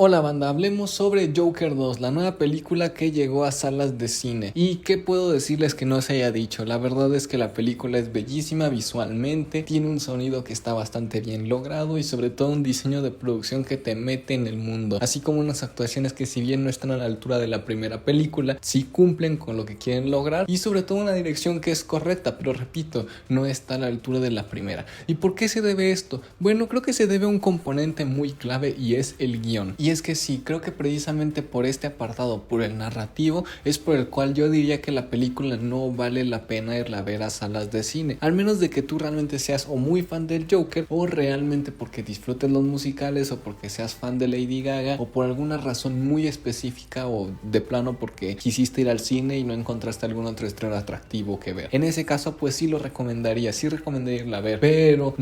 Hola banda, hablemos sobre Joker 2, la nueva película que llegó a salas de cine. ¿Y qué puedo decirles que no se haya dicho? La verdad es que la película es bellísima visualmente, tiene un sonido que está bastante bien logrado y sobre todo un diseño de producción que te mete en el mundo, así como unas actuaciones que si bien no están a la altura de la primera película, sí cumplen con lo que quieren lograr y sobre todo una dirección que es correcta, pero repito, no está a la altura de la primera. ¿Y por qué se debe esto? Bueno, creo que se debe a un componente muy clave y es el guión. Y es que sí, creo que precisamente por este apartado, por el narrativo, es por el cual yo diría que la película no vale la pena irla a ver a salas de cine. Al menos de que tú realmente seas o muy fan del Joker, o realmente porque disfrutes los musicales, o porque seas fan de Lady Gaga, o por alguna razón muy específica, o de plano porque quisiste ir al cine y no encontraste algún otro estreno atractivo que ver. En ese caso, pues sí lo recomendaría, sí recomendaría irla a ver, pero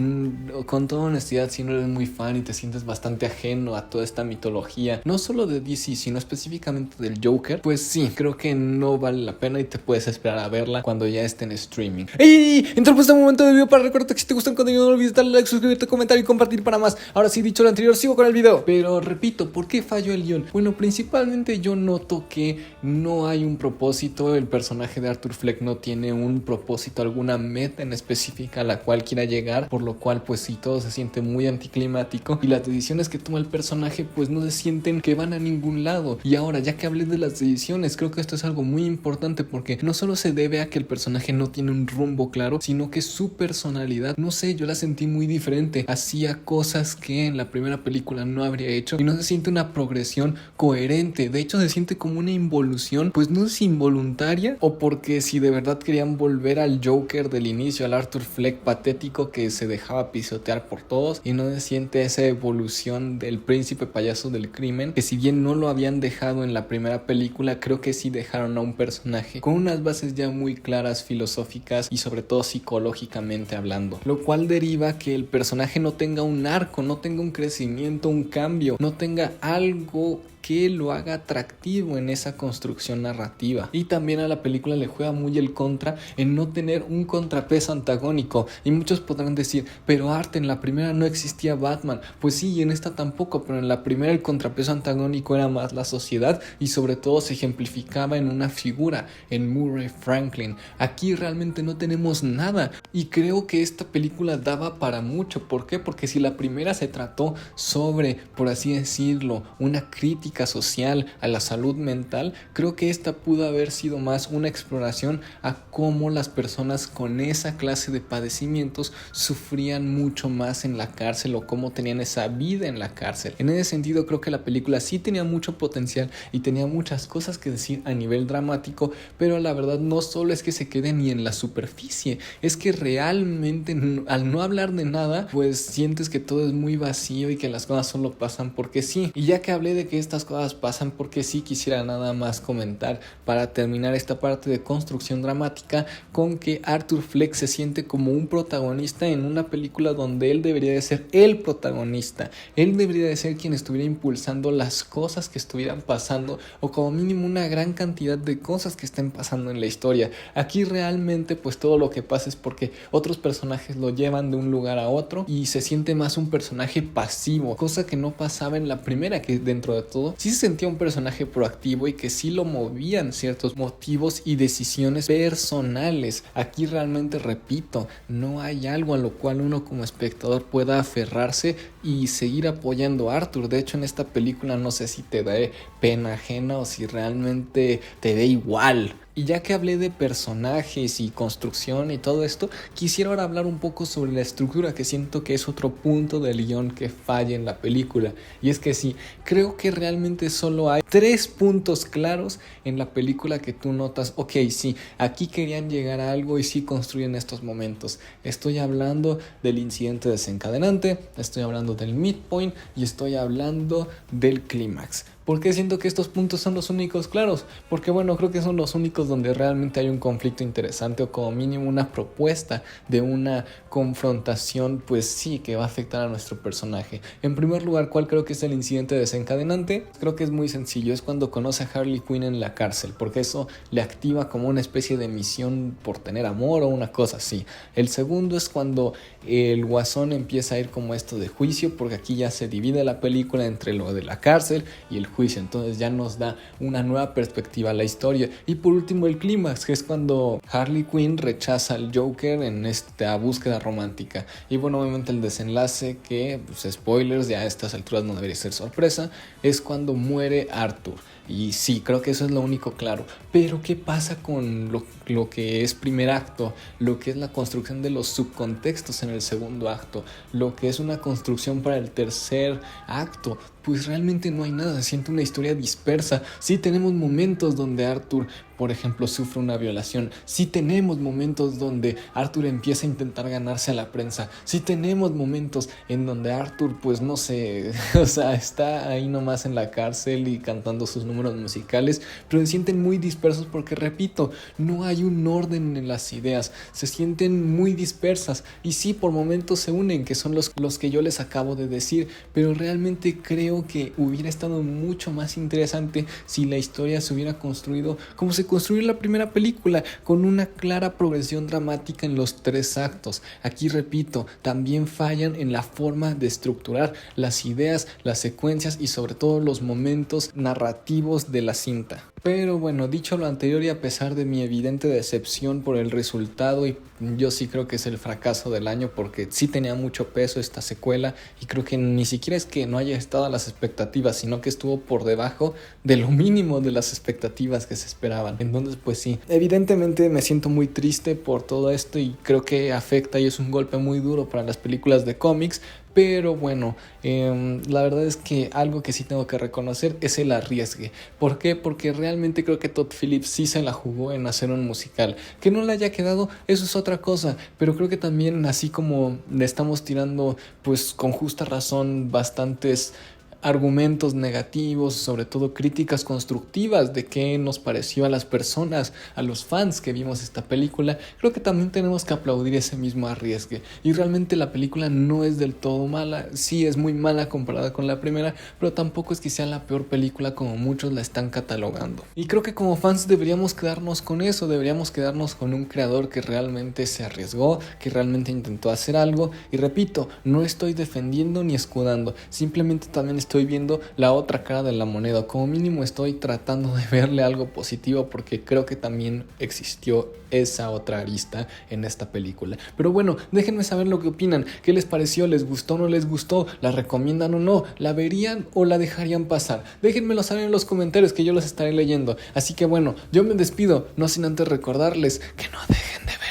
con toda honestidad, si no eres muy fan y te sientes bastante ajeno a toda esta mitología, no solo de DC, sino específicamente del Joker, pues sí, creo que no vale la pena y te puedes esperar a verla cuando ya esté en streaming. ¡Ey! Interrumpo este momento del video para recordarte que si te gusta el contenido no olvides darle like, suscribirte, comentar y compartir para más. Ahora sí, dicho lo anterior, sigo con el video. Pero repito, ¿por qué falló el guión? Bueno, principalmente yo noto que no hay un propósito, el personaje de Arthur Fleck no tiene un propósito, alguna meta en específica a la cual quiera llegar, por lo cual pues sí, todo se siente muy anticlimático y las decisiones que toma el personaje pues no se sienten que van a ningún lado. Y ahora, ya que hablé de las decisiones, creo que esto es algo muy importante porque no solo se debe a que el personaje no tiene un rumbo claro, sino que su personalidad, no sé, yo la sentí muy diferente, hacía cosas que en la primera película no habría hecho y no se siente una progresión coherente, de hecho se siente como una involución, pues no es involuntaria o porque si de verdad querían volver al Joker del inicio, al Arthur Fleck patético que se dejaba pisotear por todos, y no se siente esa evolución del príncipe payaso del crimen, que si bien no lo habían dejado en la primera película, creo que sí dejaron a un personaje con unas bases ya muy claras, filosóficas y sobre todo psicológicamente hablando, lo cual deriva que el personaje no tenga un arco, no tenga un crecimiento, un cambio, no tenga algo que lo haga atractivo en esa construcción narrativa. Y también a la película le juega muy el contra en no tener un contrapeso antagónico. Y muchos podrán decir, pero Art, en la primera no existía Batman. Pues sí, y en esta tampoco, pero en la primera el contrapeso antagónico era más la sociedad y sobre todo se ejemplificaba en una figura, en Murray Franklin. Aquí realmente no tenemos nada y creo que esta película daba para mucho. ¿Por qué? Porque si la primera se trató sobre, por así decirlo, una crítica social a la salud mental, creo que esta pudo haber sido más una exploración a cómo las personas con esa clase de padecimientos sufrían mucho más en la cárcel o cómo tenían esa vida en la cárcel. En ese sentido creo que la película sí tenía mucho potencial y tenía muchas cosas que decir a nivel dramático, pero la verdad no solo es que se quede ni en la superficie, es que realmente al no hablar de nada pues sientes que todo es muy vacío y que las cosas solo pasan porque sí. Y ya que hablé de que estas cosas pasan porque sí, quisiera nada más comentar para terminar esta parte de construcción dramática con que Arthur Fleck se siente como un protagonista en una película donde él debería de ser el protagonista, él debería de ser quien estuviera impulsando las cosas que estuvieran pasando o como mínimo una gran cantidad de cosas que estén pasando en la historia. Aquí realmente pues todo lo que pasa es porque otros personajes lo llevan de un lugar a otro y se siente más un personaje pasivo, cosa que no pasaba en la primera, que dentro de todo sí se sentía un personaje proactivo y que sí lo movían ciertos motivos y decisiones personales. Aquí realmente, repito, no hay algo a lo cual uno como espectador pueda aferrarse y seguir apoyando a Arthur. De hecho, en esta película no sé si te da pena ajena o si realmente te da igual. Y ya que hablé de personajes y construcción y todo esto, quisiera ahora hablar un poco sobre la estructura, que siento que es otro punto del guión que falla en la película. Y es que sí, creo que realmente solo hay 3 puntos claros en la película que tú notas, ok, sí, aquí querían llegar a algo y sí construyen estos momentos. Estoy hablando del incidente desencadenante, estoy hablando del midpoint y estoy hablando del clímax. ¿Por qué siento que estos puntos son los únicos claros? Porque bueno, creo que son los únicos donde realmente hay un conflicto interesante o como mínimo una propuesta de una confrontación, pues sí, que va a afectar a nuestro personaje. En primer lugar, ¿cuál creo que es el incidente desencadenante? Creo que es muy sencillo, es cuando conoce a Harley Quinn en la cárcel, porque eso le activa como una especie de misión por tener amor o una cosa así. El segundo es cuando el Guasón empieza a ir como esto de juicio, porque aquí ya se divide la película entre lo de la cárcel y el juicio, entonces ya nos da una nueva perspectiva a la historia. Y por último el clímax, que es cuando Harley Quinn rechaza al Joker en esta búsqueda romántica. Y bueno, obviamente el desenlace, que pues, spoilers, ya a estas alturas no debería ser sorpresa, es cuando muere Arthur. Y sí, creo que eso es lo único claro. Pero ¿qué pasa con lo que es primer acto? Lo que es la construcción de los subcontextos en el segundo acto. Lo que es una construcción para el tercer acto. Pues realmente no hay nada, siento una historia dispersa. Sí tenemos momentos donde Arthur, por ejemplo, sufre una violación. Sí tenemos momentos donde Arthur empieza a intentar ganarse a la prensa. Sí tenemos momentos en donde Arthur, pues no sé, o sea, está ahí nomás en la cárcel y cantando sus números musicales, pero se sienten muy dispersos porque, repito, no hay un orden en las ideas. Se sienten muy dispersas y sí, por momentos se unen, que son los que yo les acabo de decir, pero realmente creo que hubiera estado mucho más interesante si la historia se hubiera construido como se construyó en la primera película, con una clara progresión dramática en los 3 actos. Aquí repito, también fallan en la forma de estructurar las ideas, las secuencias y sobre todo los momentos narrativos de la cinta. Pero bueno, dicho lo anterior y a pesar de mi evidente decepción por el resultado, y yo sí creo que es el fracaso del año porque sí tenía mucho peso esta secuela y creo que ni siquiera es que no haya estado a las expectativas, sino que estuvo por debajo de lo mínimo de las expectativas que se esperaban. Entonces pues sí, evidentemente me siento muy triste por todo esto y creo que afecta y es un golpe muy duro para las películas de cómics. Pero bueno, la verdad es que algo que sí tengo que reconocer es el arriesgue. ¿Por qué? Porque realmente creo que Todd Phillips sí se la jugó en hacer un musical. Que no le haya quedado, eso es otra cosa. Pero creo que también, así como le estamos tirando, pues con justa razón, bastantes argumentos negativos, sobre todo críticas constructivas de qué nos pareció a las personas, a los fans que vimos esta película, creo que también tenemos que aplaudir ese mismo arriesgue. Y realmente la película no es del todo mala, sí es muy mala comparada con la primera, pero tampoco es que sea la peor película como muchos la están catalogando. Y creo que como fans deberíamos quedarnos con eso, deberíamos quedarnos con un creador que realmente se arriesgó, que realmente intentó hacer algo. Y repito, no estoy defendiendo ni escudando, simplemente también estoy viendo la otra cara de la moneda. Como mínimo estoy tratando de verle algo positivo porque creo que también existió esa otra arista en esta película. Pero bueno, déjenme saber lo que opinan. ¿Qué les pareció? ¿Les gustó o no les gustó? ¿La recomiendan o no? ¿La verían o la dejarían pasar? Déjenmelo saber en los comentarios que yo los estaré leyendo. Así que bueno, yo me despido, no sin antes recordarles que no dejen de ver